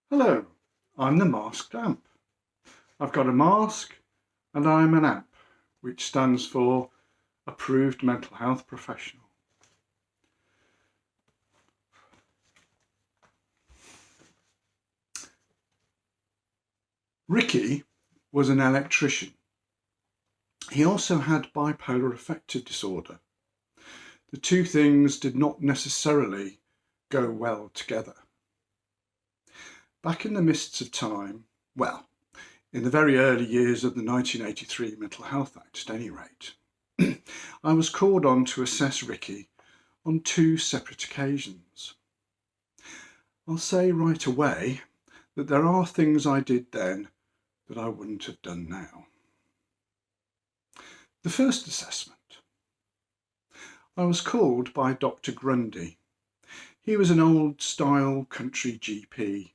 Hello, I'm the masked amp. I've got a mask and I'm an amp, which stands for Approved Mental Health Professional. Ricky was an electrician. He also had bipolar affective disorder. The two things did not necessarily go well together. Back in the mists of time, well, in the very early years of the 1983 Mental Health Act at any rate, I was called on to assess Ricky on two separate occasions. I'll say right away that there are things I did then that I wouldn't have done now. The first assessment. I was called by Dr. Grundy. He was an old-style country GP,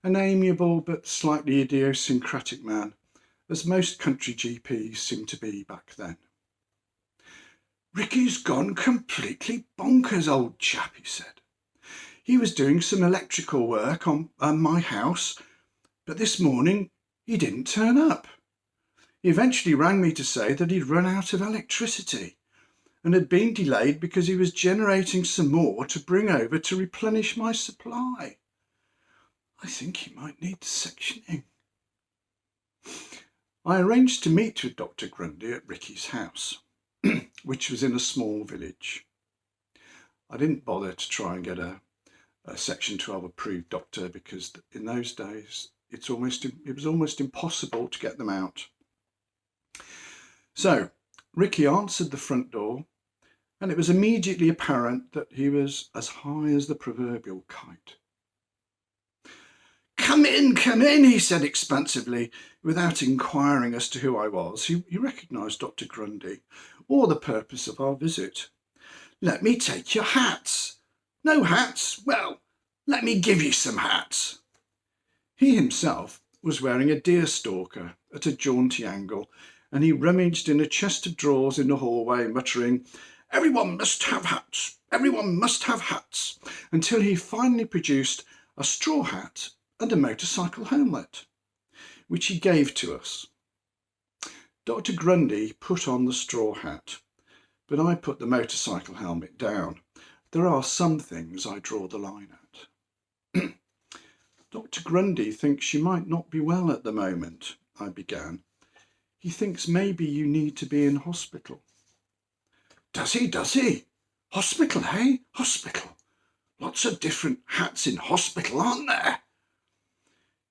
an amiable but slightly idiosyncratic man, as most country GPs seemed to be back then. "Ricky's gone completely bonkers, old chap," he said. "He was doing some electrical work on my house, but this morning he didn't turn up. He eventually rang me to say that he'd run out of electricity and had been delayed because he was generating some more to bring over to replenish my supply. I think he might need sectioning." I arranged to meet with Dr. Grundy at Ricky's house, which was in a small village. I didn't bother to try and get a Section 12 approved doctor because in those days it was almost impossible to get them out. So Ricky answered the front door, and it was immediately apparent that he was as high as the proverbial kite. Come in," he said expansively, without inquiring as to who I was. He recognised Dr. Grundy, or the purpose of our visit. "Let me take your hats." "No hats? Well, let me give you some hats." He himself was wearing a deerstalker at a jaunty angle, and he rummaged in a chest of drawers in the hallway, muttering, "Everyone must have hats, everyone must have hats," until he finally produced a straw hat and a motorcycle helmet, which he gave to us. Dr. Grundy put on the straw hat, but I put the motorcycle helmet down. There are some things I draw the line at. "Dr. Grundy thinks you might not be well at the moment," I began. "He thinks maybe you need to be in hospital." Does he? Hospital, eh? Hospital. Lots of different hats in hospital, aren't there?"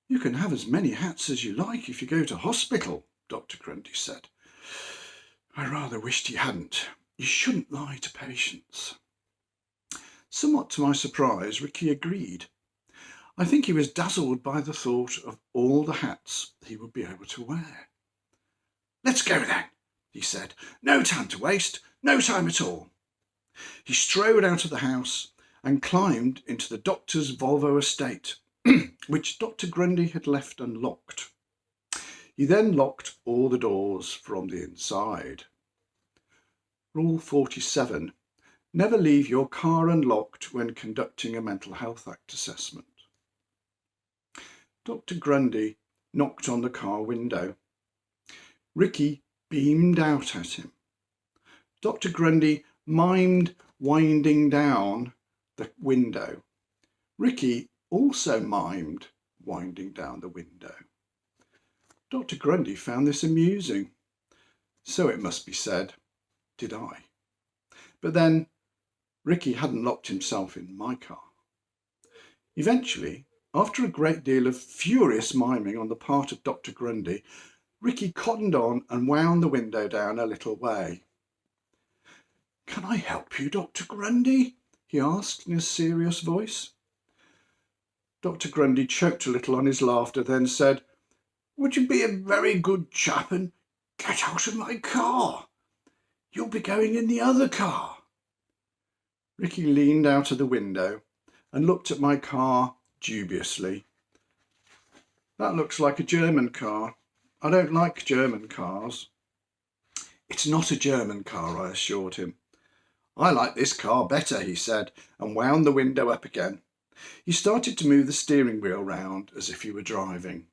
"You can have as many hats as you like if you go to hospital," Dr. Grundy said. I rather wished he hadn't. You shouldn't lie to patients. Somewhat to my surprise, Ricky agreed. I think he was dazzled by the thought of all the hats he would be able to wear. "Let's go then," he said. "No time to waste, no time at all." He strode out of the house and climbed into the doctor's Volvo estate, which Dr. Grundy had left unlocked. He then locked all the doors from the inside. Rule 47. Never leave your car unlocked when conducting a Mental Health Act assessment. Dr. Grundy knocked on the car window. Ricky beamed out at him. Dr. Grundy mimed winding down the window. Ricky also mimed winding down the window. Dr. Grundy found this amusing. So it must be said, did I. But then, Ricky hadn't locked himself in my car. Eventually, after a great deal of furious miming on the part of Dr. Grundy, Ricky cottoned on and wound the window down a little way. "Can I help you, Dr. Grundy?" he asked in a serious voice. Dr. Grundy choked a little on his laughter, then said, "Would you be a very good chap and get out of my car? You'll be going in the other car." Ricky leaned out of the window and looked at my car dubiously. "That looks like a German car. I don't like German cars." "It's not a German car," I assured him. "I like this car better," he said, and wound the window up again. He started to move the steering wheel round as if he were driving.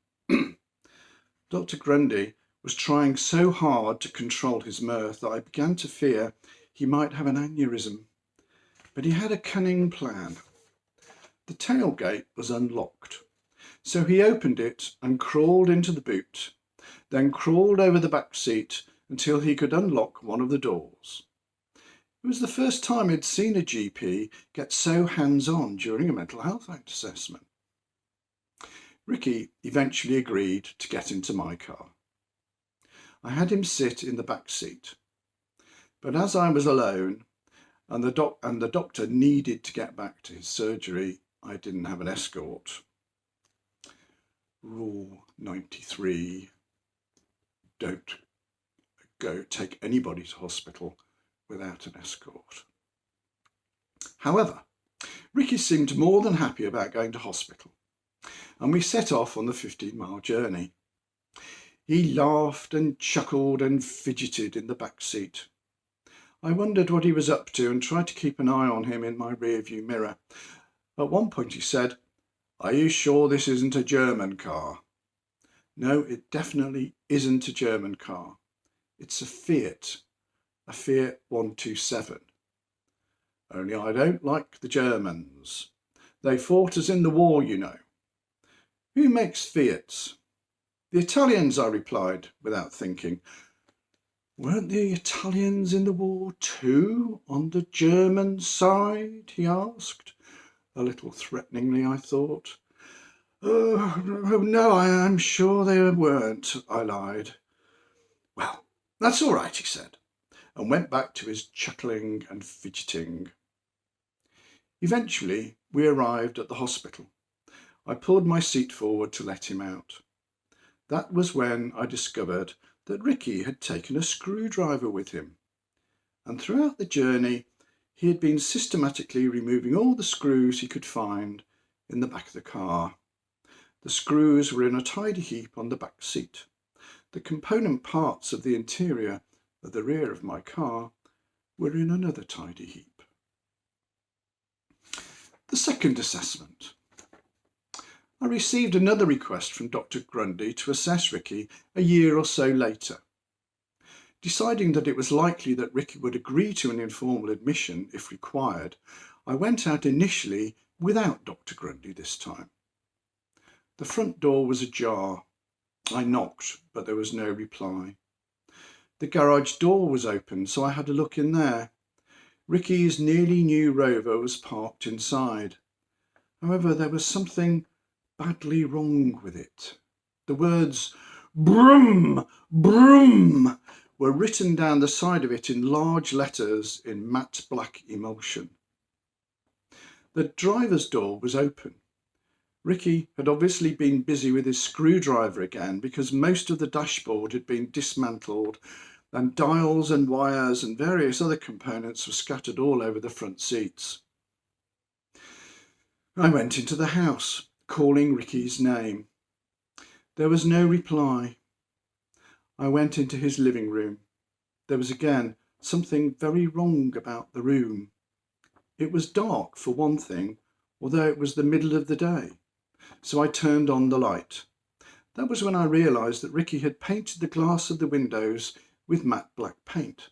Dr. Grundy was trying so hard to control his mirth that I began to fear he might have an aneurysm. But he had a cunning plan. The tailgate was unlocked, so he opened it and crawled into the boot, then crawled over the back seat until he could unlock one of the doors. It was the first time I'd seen a GP get so hands-on during a mental health assessment. Ricky eventually agreed to get into my car. I had him sit in the back seat, but as I was alone and the doctor needed to get back to his surgery, I didn't have an escort. Rule 93, don't take anybody to hospital without an escort. However, Ricky seemed more than happy about going to hospital, and we set off on the 15-mile journey. He laughed and chuckled and fidgeted in the back seat. I wondered what he was up to and tried to keep an eye on him in my rearview mirror. At one point he said, "Are you sure this isn't a German car?" No, it definitely isn't a German car. It's a Fiat 127. Only I don't like the Germans. They fought us in the war, you know. Who makes Fiats? The Italians, I replied, without thinking. Weren't the Italians in the war too, on the German side? He asked, a little threateningly, I thought. Oh, no, I'm sure they weren't, I lied. Well, that's all right, he said, and went back to his chuckling and fidgeting. Eventually, we arrived at the hospital. I pulled my seat forward to let him out. That was when I discovered that Ricky had taken a screwdriver with him, and throughout the journey he had been systematically removing all the screws he could find in the back of the car. The screws were in a tidy heap on the back seat. The component parts of the interior at the rear of my car were in another tidy heap. The second assessment. I received another request from Dr. Grundy to assess Ricky a year or so later. Deciding that it was likely that Ricky would agree to an informal admission if required, I went out initially without Dr. Grundy this time. The front door was ajar. I knocked, but there was no reply. The garage door was open, so I had a look in there. Ricky's nearly new Rover was parked inside. However, there was something badly wrong with it. The words "Broom, broom" were written down the side of it in large letters in matte black emulsion. The driver's door was open. Ricky had obviously been busy with his screwdriver again, because most of the dashboard had been dismantled and dials and wires and various other components were scattered all over the front seats. I went into the house, calling Ricky's name. There was no reply. I went into his living room. There was again something very wrong about the room. It was dark, for one thing, although it was the middle of the day, so I turned on the light. That was when I realised that Ricky had painted the glass of the windows with matte black paint.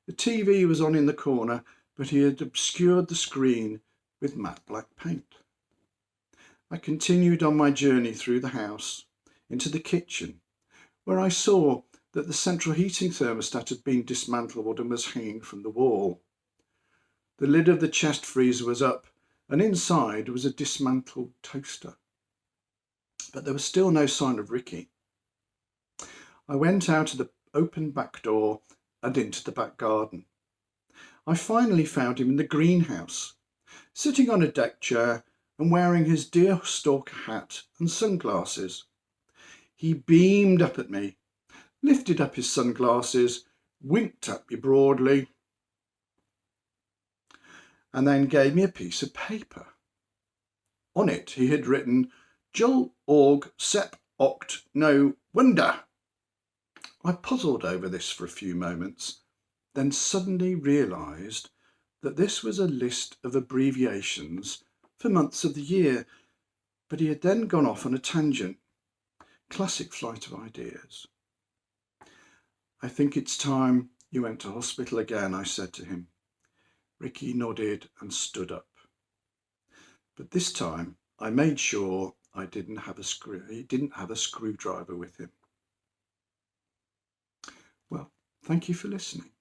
The TV was on in the corner, but he had obscured the screen with matte black paint. I continued on my journey through the house, into the kitchen, where I saw that the central heating thermostat had been dismantled and was hanging from the wall. The lid of the chest freezer was up, and inside was a dismantled toaster. But there was still no sign of Ricky. I went out of the open back door and into the back garden. I finally found him in the greenhouse, sitting on a deck chair and wearing his deerstalker hat and sunglasses. He beamed up at me, lifted up his sunglasses, winked at me broadly, and then gave me a piece of paper. On it he had written, "Jul Org Sep Oct No Wonder." I puzzled over this for a few moments, then suddenly realised that this was a list of abbreviations for months of the year, but he had then gone off on a tangent. Classic flight of ideas. "I think it's time you went to hospital again," I said to him. Ricky nodded and stood up. But this time I made sure he didn't have a screwdriver with him. Well, thank you for listening.